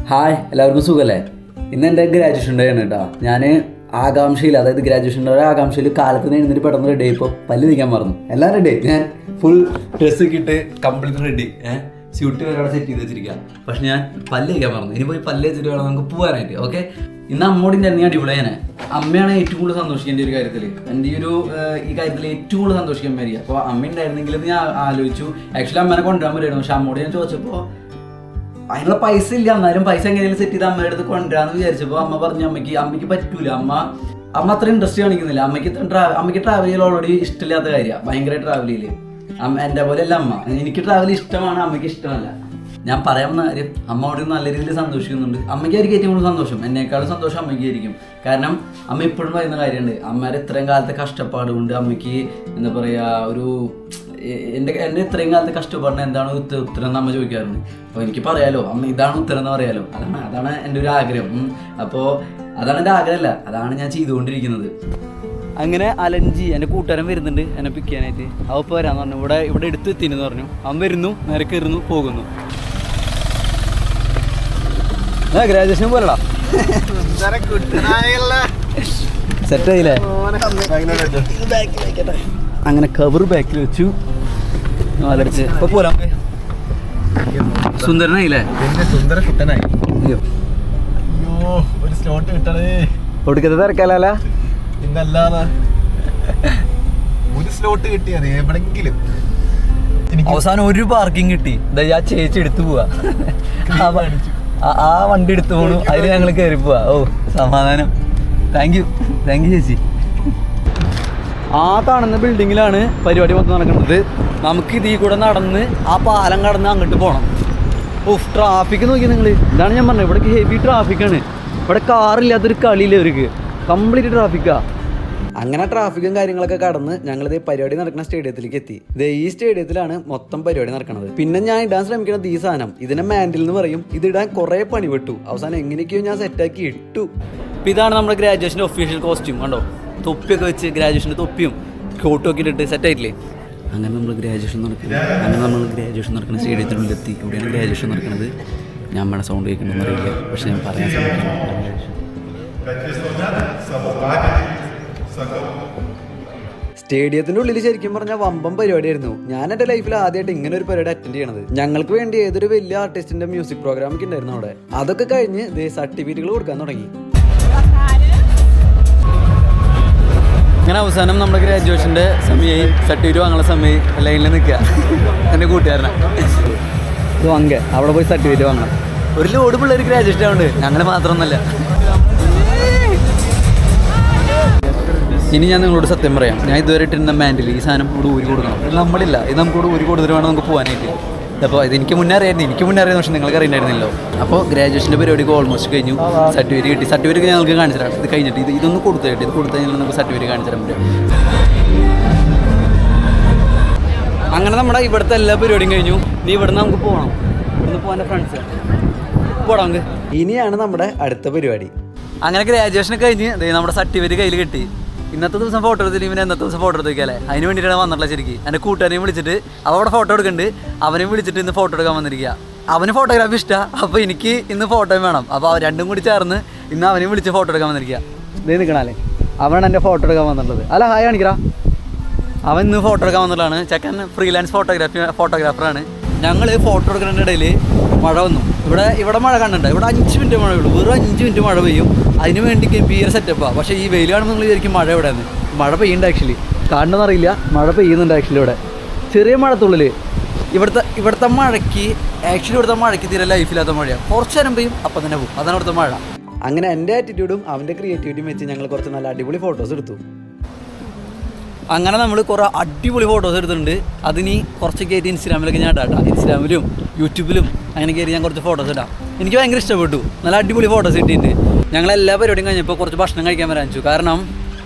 Hi, എല്ലാവർക്കും സുഖമല്ലേ? ഇന്ന് എൻ്റെ ഗ്രാജുവേഷൻ ഡേ ആണ് കേട്ടോ. ഞാൻ ആകാംക്ഷയിൽ, അതായത് ഗ്രാജുവേഷൻ ഡേ ആകാംക്ഷയിൽ കാലത്ത് എഴുന്നിട്ട് പെട്ടെന്ന് റെഡി ആയിപ്പോൾ പല്ല് തേക്കാൻ മറന്നു. എല്ലാം റെഡി, ഞാൻ ഫുൾ ഡ്രസ്സ് ഇട്ട് കംപ്ലീറ്റ് റെഡി, സ്യൂട്ട് വരെ അവിടെ സെറ്റ് ചെയ്ത് വെച്ചിരിക്കുക. പക്ഷെ ഞാൻ പല്ല് തേക്കാൻ മറന്നു. ഇനി പോയി പല്ല് വെച്ചിട്ട് വേണം നമുക്ക് പോകാനായിട്ട്. ഓക്കെ, ഇന്ന് അമ്മോട് ഞാൻ അടിപൊളിയാണ്. അമ്മയാണ് ഏറ്റവും കൂടുതൽ സന്തോഷിക്കേണ്ട ഒരു കാര്യത്തിൽ, എൻ്റെ ഈ കാര്യത്തിൽ ഏറ്റവും കൂടുതൽ സന്തോഷിക്കാൻ വരിക. അപ്പോൾ അമ്മ ഉണ്ടായിരുന്നെങ്കിൽ ഞാൻ ആലോചിച്ചു. ആക്ച്വലി അമ്മേനെ കൊണ്ടുവരാൻ വരികയായിരുന്നു. പക്ഷെ അമ്മോട് ഞാൻ ചോദിച്ചപ്പോൾ അതിനുള്ള പൈസ ഇല്ല. എന്നാലും പൈസ എങ്ങനെയും സെറ്റ് ചെയ്ത് അമ്മയുടെ അടുത്ത് കൊണ്ടുവരാന്ന് വിചാരിച്ചപ്പോൾ അമ്മ പറഞ്ഞു അമ്മയ്ക്ക് പറ്റൂല. അമ്മ അത്ര ഇൻട്രസ്റ്റ് കാണിക്കുന്നില്ല. അമ്മയ്ക്ക് ട്രാവൽ ചെയ്യൽ ഓൾറെഡി ഇഷ്ടമില്ലാത്ത കാര്യമാണ്, ഭയങ്കര ട്രാവൽ ചെയ്യല്. എൻ്റെ പോലെ അല്ല അമ്മ. എനിക്ക് ട്രാവൽ ഇഷ്ടമാണ്, അമ്മയ്ക്ക് ഇഷ്ടമല്ല. ഞാൻ പറയാവുന്ന കാര്യം, അമ്മ അവിടെ നല്ല രീതിയിൽ സന്തോഷിക്കുന്നുണ്ട്. അമ്മയ്ക്കായിരിക്കും ഏറ്റവും കൂടുതൽ സന്തോഷം, എന്നേക്കാളും സന്തോഷം അമ്മയ്ക്കായിരിക്കും. കാരണം അമ്മ ഇപ്പോഴും പറയുന്ന കാര്യമുണ്ട്, അമ്മയുടെ ഇത്രയും കാലത്തെ കഷ്ടപ്പാട് കൊണ്ട് അമ്മയ്ക്ക് എന്താ പറയുക, എൻ്റെ ഇത്രയും കാലത്തെ കഷ്ടപ്പാടിന് എന്താണ് ഉത്തരം എന്ന് അമ്മ ചോദിക്കാറുണ്ട്. അപ്പോൾ എനിക്ക് പറയാലോ, അമ്മ ഇതാണ് ഉത്തരം എന്ന് പറയാലോ. അതാണ് എൻ്റെ ഒരു ആഗ്രഹം. അപ്പോൾ അതാണ് എൻ്റെ ആഗ്രഹമല്ല, അതാണ് ഞാൻ ചെയ്തുകൊണ്ടിരിക്കുന്നത്. അങ്ങനെ അലഞ്ചി എൻ്റെ കൂട്ടുകാരൻ വരുന്നുണ്ട് എന്നെ പിക്ക് ചെയ്യാനായിട്ട്. അവ ഇപ്പോൾ വരാമെന്ന് പറഞ്ഞു. ഇവിടെ എടുത്ത് എത്തിയെന്ന് പറഞ്ഞു. അവൻ വരുന്നു, നേരെ കയറുന്നു, പോകുന്നു. ഗ്രാജുവേഷൻ പോലടാ, സെറ്റായില്ലേ? അങ്ങനെ കവർ ബാക്കിൽ വെച്ചു, നാലടിച്ച് ഇപ്പൊ പോരാ. സുന്ദരനായില്ലേ? സുന്ദര കുട്ടനായി. ഒരു സ്ലോട്ട് കിട്ടണേ. ഒടുക്കത്തെ തിരക്കാല ഇന്നല്ലാതെ ഒരു സ്ലോട്ട് കിട്ടിയത് എവിടെങ്കിലും. അവസാനം ഒരു പാർക്കിംഗ് കിട്ടി. ആ ചേച്ചി എടുത്തു പോവാ, ആ വണ്ടി എടുത്തു പോണു. അതിൽ ഞങ്ങൾ കയറി പോവാ. ഓ സമാധാനം. താങ്ക് യു ചേച്ചി. ആ കാണുന്ന ബിൽഡിങ്ങിലാണ് പരിപാടി മൊത്തം നടക്കുന്നത്. നമുക്ക് ഇതിൽ കൂടെ നടന്ന് ആ പാലം കടന്ന് അങ്ങോട്ട് പോകണം. ഓഫ്, ട്രാഫിക് നോക്കി നിങ്ങൾ. ഇതാണ് ഞാൻ പറഞ്ഞത്, ഇവിടെ ഹെവി ട്രാഫിക്കാണ്. ഇവിടെ കാറില്ലാത്തൊരു കളിയില്ല അവർക്ക്, കംപ്ലീറ്റ് ട്രാഫിക്കാണ്. അങ്ങനെ ട്രാഫിക്കും കാര്യങ്ങളൊക്കെ കടന്ന് ഞങ്ങളിത് പരിപാടി നടക്കുന്ന സ്റ്റേഡിയത്തിലേക്ക് എത്തി. ഈ സ്റ്റേഡിയത്തിലാണ് മൊത്തം പരിപാടി നടക്കുന്നത്. പിന്നെ ഞാൻ ഇടാൻ ശ്രമിക്കുന്നത് ഈ സാധനം, ഇതിനെ മാൻഡിൽ എന്ന് പറയും. ഇതിടാൻ കുറേ പണി പെട്ടു. അവസാനം എങ്ങനെയൊക്കെയോ ഞാൻ സെറ്റാക്കി ഇട്ടു. അപ്പം ഇതാണ് നമ്മുടെ ഗ്രാജുവേഷൻ്റെ ഒഫീഷ്യൽ കോസ്റ്റ്യൂം. കണ്ടോ, തൊപ്പിയൊക്കെ വെച്ച്, ഗ്രാജുവേഷൻ്റെ തൊപ്പിയും കോട്ടും ഒക്കെ ഇട്ടിട്ട് സെറ്റായിട്ടില്ലേ? അങ്ങനെ നമ്മൾ ഗ്രാജുവേഷൻ നടക്കുന്ന സ്റ്റേഡിയത്തിനുള്ളിലെത്തി. ഇവിടെയാണ് ഗ്രാജുവേഷൻ നടക്കുന്നത്. ഞാൻ നമ്മുടെ സൗണ്ട് കേൾക്കണമെന്ന് അറിയില്ല, പക്ഷെ ഞാൻ പറയാൻ ശ്രമിച്ചു. സ്റ്റേഡിയത്തിന്റെ ഉള്ളിൽ ശരിക്കും പറഞ്ഞാൽ വമ്പം പരിപാടിയായിരുന്നു. ഞാൻ എൻ്റെ ലൈഫിൽ ആദ്യമായിട്ട് ഇങ്ങനെ ഒരു പരിപാടി അറ്റൻഡ് ചെയ്യണത്. ഞങ്ങൾക്ക് വേണ്ടി ഏതൊരു വലിയ ആർട്ടിസ്റ്റിന്റെ മ്യൂസിക് പ്രോഗ്രാം ഒക്കെ ഉണ്ടായിരുന്നു അവിടെ. അതൊക്കെ കഴിഞ്ഞ് സർട്ടിഫിക്കറ്റുകൾ കൊടുക്കാൻ തുടങ്ങി. അങ്ങനെ അവസാനം നമ്മുടെ ഗ്രാജുവേഷൻ്റെ സമയമായി, സർട്ടിഫിക്കറ്റ് വാങ്ങുന്ന സമയം ലൈനിൽ നിൽക്കുക. എൻ്റെ കൂട്ടുകാരനാ ഇത് വാങ്ങുക, അവിടെ പോയി സർട്ടിഫിക്കറ്റ് വാങ്ങണം. ഒരു ലോഡ് പിള്ളേർ ഗ്രാജുവേഷൻ ആവുന്നുണ്ട്, ഞങ്ങൾ മാത്രമൊന്നുമല്ല. ഇനി ഞാൻ നിങ്ങളോട് സത്യം പറയാം, ഞാൻ ഇതുവരെ ഇട്ടിരുന്ന മാൻഡിൽ ഈ സാധനം ഇവിടെ ഊരി കൊടുക്കണം. ഇത് നമ്മളില്ല, ഇത് നമുക്കിവിടെ ഊരി കൊടുത്തിട്ട് വേണം നമുക്ക് പോകാനായിട്ട്. അപ്പോൾ ഇതെനിക്ക് മുന്നേ അറിയായിരുന്നു, പക്ഷേ നിങ്ങൾക്ക് അറിയണ്ടായിരുന്നല്ലോ. അപ്പോൾ ഗ്രാജുവേഷൻ്റെ പരിപാടിക്ക് ഓൾമോസ്റ്റ് കഴിഞ്ഞു. സർട്ടിഫിക്കറ്റ് കിട്ടി. സർട്ടിഫിക്കറ്റ് ഞങ്ങൾക്ക് കാണിച്ചു തരാം. ഇത് കഴിഞ്ഞിട്ട് ഇതൊന്ന് കൊടുത്തിട്ട് ഇത് കൊടുത്തു കഴിഞ്ഞാൽ നമുക്ക് സർട്ടിഫിക്കറ്റ് കാണിച്ചു തരാൻ പറ്റും. അങ്ങനെ നമ്മുടെ ഇവിടുത്തെ എല്ലാ പരിപാടിയും കഴിഞ്ഞു. ഇനി ഇവിടുന്ന് നമുക്ക് പോകണം. ഇവിടുന്ന് പോകാൻ ഫ്രണ്ട്സ് പോടാം നമുക്ക്. ഇനിയാണ് നമ്മുടെ അടുത്ത പരിപാടി. അങ്ങനെ ഗ്രാജുവേഷൻ കഴിഞ്ഞ് നമ്മുടെ സർട്ടിഫിക്കറ്റ് കയ്യിൽ കിട്ടി. ഇന്നത്തെ ദിവസം ഫോട്ടോ എടുത്തിട്ട് ഇവനെ എന്നത്തെ ദിവസം ഫോട്ടോ എടുത്തേക്കല്ലേ, അതിന് വേണ്ടിയിട്ടാണ് വന്നിട്ടുള്ളത്. ശരിക്കും എൻ്റെ കൂട്ടുകാരെയും വിളിച്ചിട്ട് അവിടെ ഫോട്ടോ എടുക്കുന്നുണ്ട്. അവനെയും വിളിച്ചിട്ട് ഇന്ന് ഫോട്ടോ എടുക്കാൻ വന്നിരിക്കുക. അവന് ഫോട്ടോഗ്രാഫി ഇഷ്ടമാണ്, അപ്പോൾ എനിക്ക് ഇന്ന് ഫോട്ടോയും വേണം. അപ്പോൾ രണ്ടും കൂടി ചേർന്ന് ഇന്ന് അവനെയും വിളിച്ച് ഫോട്ടോ എടുക്കാൻ വന്നിരിക്കുക. ഇതേ നിൽക്കണല്ലേ, അവനാണ് എൻ്റെ ഫോട്ടോ എടുക്കാൻ വന്നിട്ടുള്ളത്. അല്ല, ഹായ് കാണിക്കടാ. അവൻ ഇന്ന് ഫോട്ടോ എടുക്കാൻ വന്നിട്ടുള്ളതാണ്. ചെക്കൻ ഫ്രീലാൻസ് ഫോട്ടോഗ്രാഫറാണ്. ഞങ്ങൾ ഫോട്ടോ എടുക്കുന്നതിൻ്റെ ഇടയിൽ മഴ വന്നു. ഇവിടെ മഴ കണ്ടിട്ടുണ്ട്. ഇവിടെ 5 മിനിറ്റ് മഴയുള്ളൂ, വെറും 5 മിനിറ്റ് മഴ പെയ്യും. അതിന് വേണ്ടി ഗംഭീര സെറ്റപ്പാണ്. പക്ഷേ ഈ വെയിൽ കാണുമ്പോൾ നിങ്ങൾ വിചാരിക്കും മഴ എവിടെയാണ്. മഴ പെയ്യുന്നുണ്ട് ആക്ച്വലി, കാണണമെന്നറിയില്ല, മഴ പെയ്യുന്നുണ്ട് ആക്ച്വലി. ഇവിടെ ചെറിയ മഴത്തുള്ളിൽ ഇവിടുത്തെ മഴയ്ക്ക് തീരെ ലൈഫില്ലാത്ത മഴയാണ്. കുറച്ച് നേരം പെയ്യും, അപ്പം തന്നെ പോകും. അതാണ് ഇവിടുത്തെ മഴ. അങ്ങനെ എൻ്റെ ആറ്റിറ്റ്യൂഡും അവൻ്റെ ക്രിയേറ്റിവിറ്റിയും വെച്ച് ഞങ്ങൾ കുറച്ച് നല്ല അടിപൊളി ഫോട്ടോസ് എടുത്തു. അങ്ങനെ നമ്മൾ കുറേ അടിപൊളി ഫോട്ടോസ് എടുത്തിട്ടുണ്ട്. അതിന് കുറച്ച് കയറ്റി ഇൻസ്റ്റാഗ്രാമിലൊക്കെ ഞാൻ ഇടാം. ഇൻസ്റ്റാഗ്രാമിലും യൂട്യൂബിലും അങ്ങനെ കയറി ഞാൻ കുറച്ച് ഫോട്ടോസ് ഇടാം. എനിക്ക് ഭയങ്കര ഇഷ്ടപ്പെട്ടു. നല്ല അടിപൊളി ഫോട്ടോസ് കിട്ടിയിട്ടുണ്ട്. ഞങ്ങളെല്ലാ പരിപാടിയും കഴിഞ്ഞപ്പോൾ കുറച്ച് ഭക്ഷണം കഴിക്കാൻ വരാൻ വെച്ചു. കാരണം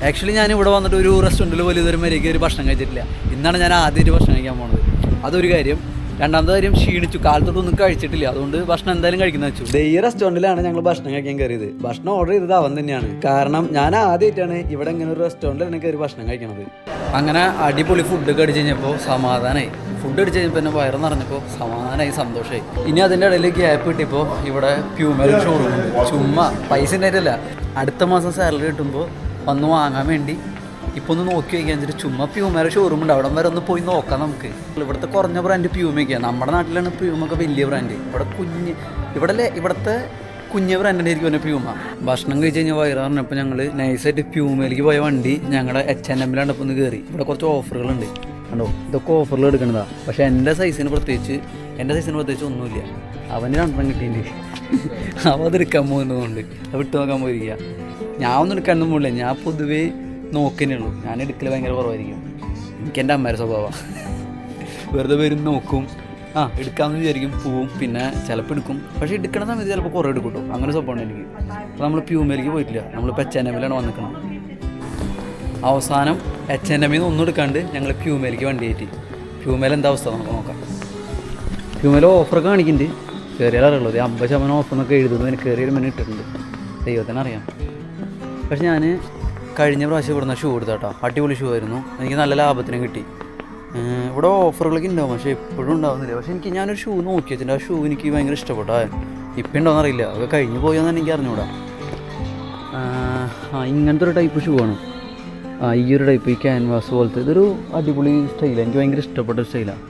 ആക്ച്വലി ഞാൻ ഇവിടെ വന്നിട്ട് ഒരു റെസ്റ്റോറൻറ്റിൽ പോലും ഇതുവരെ വരെയൊക്കെ ഒരു ഭക്ഷണം കഴിച്ചിട്ടില്ല. ഇന്നാണ് ഞാൻ ആദ്യമായിട്ട് ഭക്ഷണം കഴിക്കാൻ പോകുന്നത്. അതൊരു കാര്യം. രണ്ടാമത്തെ കാര്യം, ക്ഷീണിച്ചു, കാലത്തോട്ടൊന്നും കഴിച്ചിട്ടില്ല. അതുകൊണ്ട് ഭക്ഷണം എന്തായാലും കഴിക്കുന്ന വെച്ചു. ഈ റെസ്റ്റോറൻറ്റിലാണ് ഞങ്ങൾ ഭക്ഷണം കഴിക്കാൻ കയറിയത്. ഭക്ഷണം ഓർഡർ ചെയ്തത് അവൻ തന്നെയാണ്. കാരണം ഞാൻ ആദ്യമായിട്ടാണ് ഇവിടെ ഇങ്ങനെ ഒരു റെസ്റ്റോറൻറ്റിലാണ് കയറി ഭക്ഷണം കഴിക്കണത്. അങ്ങനെ അടിപൊളി ഫുഡൊക്കെ അടിച്ച് കഴിഞ്ഞപ്പോൾ സമാധാനമായി. ഫുഡ് അടിച്ച് കഴിഞ്ഞപ്പോൾ തന്നെ വയറ് നിറഞ്ഞപ്പോൾ സമാധാനമായി സന്തോഷമായി. ഇനി അതിൻ്റെ ഇടയിൽ ഗ്യാപ്പ് കിട്ടിയപ്പോൾ ഇവിടെ പ്യൂമയിൽ ഷോറൂം ഉണ്ട്. ചുമ്മാ പൈസ ഉണ്ടായിട്ടില്ല, അടുത്ത മാസം സാലറി കിട്ടുമ്പോൾ വന്ന് വാങ്ങാൻ വേണ്ടി ഇപ്പോൾ ഒന്ന് നോക്കി വയ്ക്കാൻ വെച്ചിട്ട് ചുമ്മാ പ്യൂമയുടെ ഷോറൂം ഉണ്ട്. അവിടെ വരെ ഒന്ന് പോയി നോക്കാം നമുക്ക്. ഇവിടുത്തെ കുറഞ്ഞ ബ്രാൻഡ് പ്യൂമയൊക്കെയാണ്. നമ്മുടെ നാട്ടിലാണ് പ്യൂമൊക്കെ വലിയ ബ്രാൻഡ്. ഇവിടുത്തെ കുഞ്ഞ ബ്രാൻഡിൻ്റെ ആയിരിക്കും പിന്നെ പ്യൂമ. ഭക്ഷണം കഴിച്ച് കഴിഞ്ഞാൽ വയറ് പറഞ്ഞപ്പോൾ ഞങ്ങൾ നൈസായിട്ട് പ്യൂമയിലേക്ക് പോയ വണ്ടി ഞങ്ങളുടെ H&M-ലാണ് ഇപ്പോൾ ഒന്ന് കയറി. ഇവിടെ കുറച്ച് ഓഫറുകളുണ്ട് കണ്ടോ. ഇതൊക്കെ ഓഫറിൽ എടുക്കുന്നതാണ്. പക്ഷേ എൻ്റെ സൈസിന് പ്രത്യേകിച്ച് ഒന്നുമില്ല. അവന് 2 കിട്ടിയിട്ടുണ്ട്. അവ അതെടുക്കാൻ പോകുന്നതുകൊണ്ട് അത് വിട്ടു നോക്കാൻ പോയിരിക്കുക. ഞാൻ ഒന്നും എടുക്കാനൊന്നും പോകില്ല. ഞാൻ പൊതുവേ നോക്കുന്നേ ഉള്ളൂ. ഞാൻ എടുക്കൽ ഭയങ്കര കുറവായിരിക്കും. എനിക്ക് എൻ്റെ അമ്മയുടെ സ്വഭാവമാണ്. വെറുതെ വരും നോക്കും, എടുക്കാമെന്ന് വിചാരിക്കും, പോവും, പിന്നെ ചിലപ്പോൾ എടുക്കും. പക്ഷേ എടുക്കണ സമയത്ത് ചിലപ്പോൾ കുറേ എടുക്കും കേട്ടോ. അങ്ങനെ സ്വഭാവമാണ് എനിക്ക്. അപ്പോൾ നമ്മൾ പ്യൂമയിലേക്ക് പോയിട്ടില്ല, നമ്മളിപ്പോൾ H&M-ലാണ് വന്നിക്കണം. അവസാനം H&M-ൽ ഒന്നും എടുക്കാണ്ട് ഞങ്ങൾ പ്യൂമയിലേക്ക് വണ്ടി കയറ്റി. പ്യൂമയിൽ എന്താ അവസ്ഥ നമുക്ക് നോക്കാം. പ്യൂമയിൽ ഓഫറൊക്കെ കാണിക്കുന്നുണ്ട്. കയറിയാൽ അറിയുള്ളൂ. 50% ഓഫർ എന്നൊക്കെ എഴുതുന്നതിന് കയറിയൊരു മെനു ഇട്ടിട്ടുണ്ട്. ദൈവത്തിന് അറിയാം. പക്ഷെ ഞാൻ കഴിഞ്ഞ പ്രാവശ്യം ഇവിടുന്ന് ഷൂ എടുത്ത കേട്ടോ. അടിപൊളി ഷൂ ആയിരുന്നു. എനിക്ക് നല്ല ലാഭത്തിന് കിട്ടി. ഇവിടെ ഓഫറുകളൊക്കെ ഉണ്ടാവും, പക്ഷേ എപ്പോഴും ഉണ്ടാവുന്നില്ല. പക്ഷേ ഞാനൊരു ഷൂ നോക്കി വെച്ചിട്ട് ആ ഷൂ എനിക്ക് ഭയങ്കര ഇഷ്ടപ്പെട്ടു. ഇപ്പം ഉണ്ടോയെന്ന് അറിയില്ല, അതൊക്കെ കഴിഞ്ഞ് പോയെന്ന് എനിക്ക് അറിഞ്ഞൂടാ. ഇങ്ങനത്തെ ഒരു ടൈപ്പ് ഷൂ ആണ്. ഈ ഒരു ടൈപ്പ്, ഈ ക്യാൻവാസ് പോലത്തെ ഇതൊരു അടിപൊളി സ്റ്റൈലാണ്. എനിക്ക് ഭയങ്കര ഇഷ്ടപ്പെട്ട സ്റ്റൈലാണ്.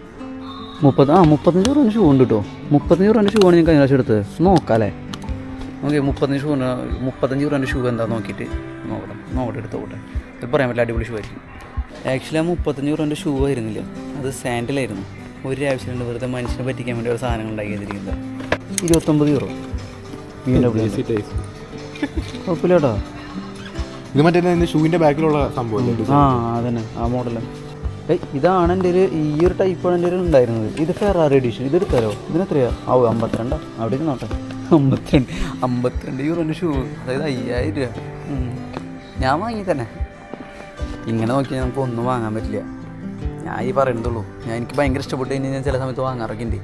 35 രൂപ ഷൂ ഉണ്ട് കേട്ടോ. 35 രൂപ ഷൂ ആണ് ഞാൻ കഴിഞ്ഞ പ്രാവശ്യം എടുത്തത്. നോക്കാം അല്ലേ? ഓക്കെ, 35 രൂപ ഷൂ എന്താ നോക്കിയിട്ട് നോക്കട്ടെ എടുത്തോട്ടെ. ഇത് പറയാൻ പറ്റില്ല, അടിപൊളി ഷൂ ആയിരിക്കും. ആക്ച്വലി ആ 35 രൂപ ഷൂ ആയിരുന്നില്ല, അത് സാൻഡിലായിരുന്നു. ഒരു ആവശ്യമുണ്ട്, വെറുതെ മനുഷ്യനെ പറ്റിക്കാൻ വേണ്ടി ഒരു സാധനങ്ങൾ ഉണ്ടാക്കി വെച്ചിരിക്കുന്നത്. 29 രൂപ. കുഴപ്പമില്ല കേട്ടോ. ഇത് മറ്റേ ഷൂവിൻ്റെ ബാക്കിലുള്ള സംഭവം. അതന്നെ ആ മോഡല്. ഇതാണ് എൻ്റെ ഒരു ഈ ഒരു ടൈപ്പാണ് എൻ്റെ ഒരു ഉണ്ടായിരുന്നത്. ഇത് ഫെറാറി എഡിഷൻ. ഇതെടുത്താലോ? ഇതിനെത്രയാ? 52 അവിടെ ഇരുന്നോട്ടെ. 52 യൂറോൻ്റെ ഷൂ, അതായത് 5000 രൂപ. ഞാൻ വാങ്ങി തന്നെ. ഇങ്ങനെ നോക്കിയാൽ നമുക്ക് ഒന്നും വാങ്ങാൻ പറ്റില്ല. ഞാൻ ഈ പറയുന്നതുള്ളൂ. എനിക്ക് ഭയങ്കര ഇഷ്ടപ്പെട്ട് കഴിഞ്ഞാൽ ഞാൻ ചില സമയത്ത് വാങ്ങാറൊക്കെ ഉണ്ട്.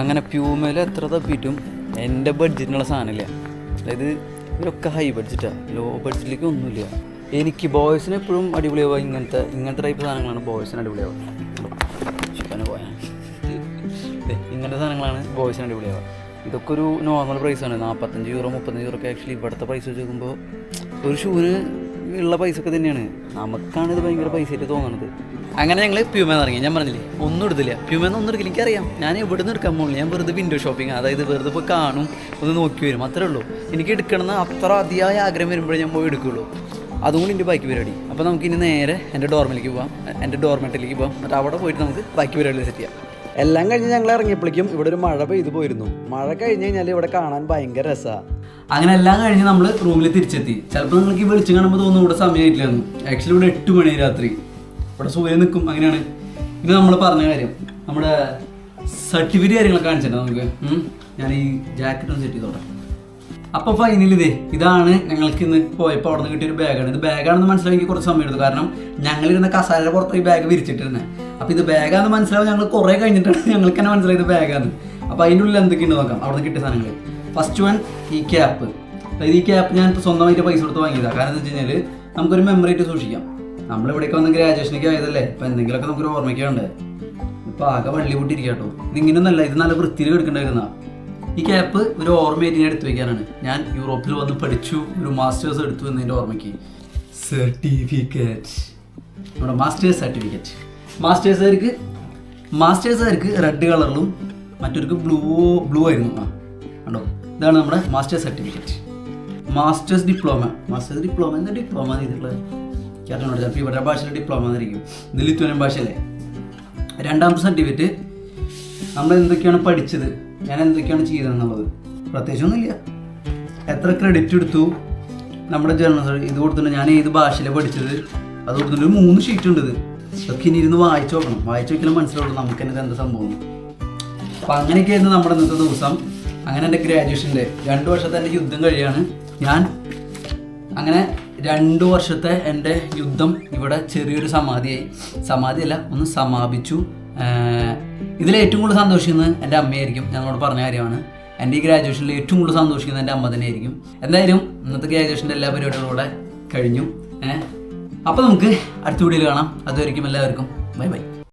അങ്ങനെ പ്യൂമയിൽ എത്ര തപ്പിയിട്ടും എൻ്റെ ബഡ്ജറ്റിനുള്ള സാധനമില്ല. അതായത് ഇവരൊക്കെ ഹൈ ബഡ്ജറ്റാണ്, ലോ ബഡ്ജറ്റിലേക്ക് ഒന്നുമില്ല. എനിക്ക് ബോയ്സിന് എപ്പോഴും അടിപൊളിയാവുക ഇങ്ങനത്തെ ടൈപ്പ് സാധനങ്ങളാണ് ബോയ്സിന് അടിപൊളിയാവുക. ഇങ്ങനത്തെ സാധനങ്ങളാണ് ബോയ്സിന് അടിപൊളിയാവുക. ഇതൊക്കെ ഒരു നോർമൽ പ്രൈസാണ്. 45 യൂറോ 35 യൂറോ ഒക്കെ. ആക്ച്വലി ഇവിടുത്തെ പൈസ വെച്ച് നോക്കുമ്പോൾ ഒരു ഷൂവിന് ഉള്ള പൈസ ഒക്കെ തന്നെയാണ്. നമുക്കാണ് ഇത് ഭയങ്കര പൈസയായിട്ട് തോന്നുന്നത്. അങ്ങനെ ഞങ്ങൾ പ്യൂമേന്ന് ഇറങ്ങി. ഞാൻ പറഞ്ഞില്ലേ, ഒന്നും എടുത്തില്ല. പ്യൂമേന്ന് ഒന്നും എടുക്കില്ല. എനിക്കറിയാം ഞാൻ എവിടെ നിന്ന് എടുക്കാൻ പോകുന്നില്ല. ഞാൻ വെറുതെ വിൻഡോ ഷോപ്പിംഗ്, അതായത് വെറുതെ പോയി കാണും, ഒന്ന് നോക്കി വരും, അത്രേ ഉള്ളൂ. എനിക്ക് എടുക്കണമെന്ന് അത്ര അതിയായ ആഗ്രഹം വരുമ്പോഴേ ഞാൻ പോയി എടുക്കുകയുള്ളൂ. അതുകൊണ്ട് എൻ്റെ ബാക്കി പരിപാടി. അപ്പോൾ നമുക്കിനി നേരെ എൻ്റെ ഡോർമെറ്റിലേക്ക് പോകാം. എന്നിട്ട് അവിടെ പോയിട്ട് നമുക്ക് ബാക്കി പരിപാടി സെറ്റ് ചെയ്യാം. എല്ലാം കഴിഞ്ഞ് ഞങ്ങൾ ഇറങ്ങിയപ്പോഴേക്കും ഇവിടെ ഒരു മഴ പെയ്തു പോയിരുന്നു. മഴ കഴിഞ്ഞ് കഴിഞ്ഞാൽ ഇവിടെ കാണാൻ ഭയങ്കര രസമാണ്. അങ്ങനെ എല്ലാം കഴിഞ്ഞ് നമ്മൾ റൂമിൽ തിരിച്ചെത്തി. ചിലപ്പോൾ നിങ്ങൾക്ക് ഈ വെളിച്ചം കാണുമ്പോൾ തോന്നും ഇവിടെ സമയമായിട്ടില്ലെന്ന്. ആക്ച്വലി ഇവിടെ 8 മണി രാത്രി. ഇവിടെ സൂര്യൻ നിൽക്കും, അങ്ങനെയാണ്. ഇത് നമ്മൾ പറഞ്ഞ കാര്യം, നമ്മുടെ സർട്ടിഫിക്കറ്റ് കാര്യങ്ങളൊക്കെ കാണിച്ചിട്ടുണ്ട് നമുക്ക്. ഞാൻ ഈ ജാക്കറ്റ് ഒന്ന് സെറ്റ് ചെയ്തോട്ടെ. അപ്പോൾ ഫൈനലി ഇതാണ് ഞങ്ങൾക്ക് ഇന്ന് പോയപ്പോൾ അവിടെ നിന്ന് കിട്ടിയൊരു ബാഗാണ്. ഇത് ബാഗാണെന്ന് മനസ്സിലാക്കി കുറച്ച് സമയം എടുത്തു. കാരണം ഞങ്ങളിരുന്ന കസാരയുടെ പുറത്ത് ഈ ബാഗ് വിരിച്ചിട്ടിരുന്നത്. അപ്പോൾ ഇത് ബാഗാണെന്ന് മനസ്സിലാവും ഞങ്ങൾ കുറേ കഴിഞ്ഞിട്ടാണ് ഞങ്ങൾക്ക് തന്നെ മനസ്സിലായത് ബാഗാണ്. അപ്പോൾ അതിൻ്റെ ഉള്ളിൽ എന്തൊക്കെയുണ്ട് നോക്കാം അവിടെ നിന്ന് കിട്ടിയ സാധനങ്ങൾ. ഫസ്റ്റ് വൺ ഈ ക്യാപ്പ്. അതായത് ഈ ക്യാപ്പ് ഞാൻ സ്വന്തമായിട്ട് പൈസ കൊടുത്ത് വാങ്ങിയതാണ്. കാരണം എന്താ വെച്ച് കഴിഞ്ഞാൽ നമുക്കൊരു മെമ്മറി ആയിട്ട് സൂക്ഷിക്കാം. നമ്മളിവിടേക്ക് വന്ന് ഗ്രാജുവേഷനൊക്കെ ആയതല്ലേ, അപ്പോൾ എന്തെങ്കിലുമൊക്കെ നമുക്കൊരു ഓർമ്മയ്ക്കുണ്ട്. ഇപ്പോൾ ആകെ വള്ളി പൊട്ടിയിരിക്കുക കേട്ടോ. ഇതിങ്ങനെയൊന്നല്ല, ഇത് നല്ല വൃത്തിയിൽ എടുക്കേണ്ടായിരുന്ന. ഈ ക്യാപ്പ് ഒരു ഓർമ്മയായിട്ട് ഞാൻ എടുത്തു വയ്ക്കാനാണ്. ഞാൻ യൂറോപ്പിൽ വന്ന് പഠിച്ചു, ഒരു മാസ്റ്റേഴ്സ് എടുത്തു എന്നതിൻ്റെ ഓർമ്മയ്ക്ക്. സർട്ടിഫിക്കറ്റ്, നമ്മുടെ മാസ്റ്റേഴ്സ് സർട്ടിഫിക്കറ്റ്. മാസ്റ്റേഴ്സുകാർക്ക് റെഡ് കളറിലും മറ്റൊരു ബ്ലൂ ആയിരുന്നു. കണ്ടോ, ഇതാണ് നമ്മുടെ മാസ്റ്റേഴ്സ് സർട്ടിഫിക്കറ്റ്. മാസ്റ്റേഴ്സ് ഡിപ്ലോമ എന്താ ഡിപ്ലോമ ചെയ്തിട്ടുള്ളത് കേട്ടോണ്ട്. ചിലപ്പോൾ ഇവരുടെ ഭാഷയിൽ ഡിപ്ലോമ എന്നിരിക്കും, ഇത് ലിത്വാനിയൻ ഭാഷയല്ലേ. രണ്ടാമത്തെ സർട്ടിഫിക്കറ്റ് നമ്മൾ എന്തൊക്കെയാണ് പഠിച്ചത്, ഞാൻ എന്തൊക്കെയാണ് ചെയ്തതെന്നുള്ളത്. പ്രത്യേകിച്ചൊന്നുമില്ല. എത്ര ക്രെഡിറ്റ് എടുത്തു, നമ്മുടെ ജേർണൽ ഇത് കൊടുത്തിട്ടുണ്ട്, ഞാൻ ഏത് ഭാഷയിലാണ് പഠിച്ചത് അത് കൊടുത്തിട്ട് 3 ഷീറ്റ് ഉണ്ട്. ഇതൊക്കെ ഇനി ഇരുന്ന് വായിച്ചു നോക്കണം. വായിച്ചു നോക്കിയാലും മനസ്സിലാവുള്ളൂ നമുക്ക് തന്നെ എന്താ സംഭവം. അപ്പം അങ്ങനെയൊക്കെയായിരുന്നു നമ്മുടെ ഇന്നത്തെ ദിവസം. അങ്ങനെ എൻ്റെ ഗ്രാജുവേഷൻ്റെ 2 വർഷത്തെ എൻ്റെ യുദ്ധം കഴിയാണ്. ഞാൻ അങ്ങനെ 2 വർഷത്തെ എൻ്റെ യുദ്ധം ഇവിടെ ചെറിയൊരു സമാധിയല്ല, ഒന്ന് സമാപിച്ചു. ഇതിലേറ്റവും കൂടുതൽ സന്തോഷിക്കുന്നത് എൻ്റെ അമ്മയായിരിക്കും. ഞങ്ങളോട് പറഞ്ഞ കാര്യമാണ്. എൻ്റെ ഈ ഗ്രാജുവേഷനിൽ ഏറ്റവും കൂടുതൽ സന്തോഷിക്കുന്നത് എൻ്റെ അമ്മ തന്നെയായിരിക്കും. എന്തായാലും ഇന്നത്തെ ഗ്രാജുവേഷൻ്റെ എല്ലാ പരിപാടികളും കൂടെ കഴിഞ്ഞു. അപ്പോൾ നമുക്ക് അടുത്ത വീഡിയോയിൽ കാണാം. അതുവരെയും എല്ലാവർക്കും ബൈ ബൈ.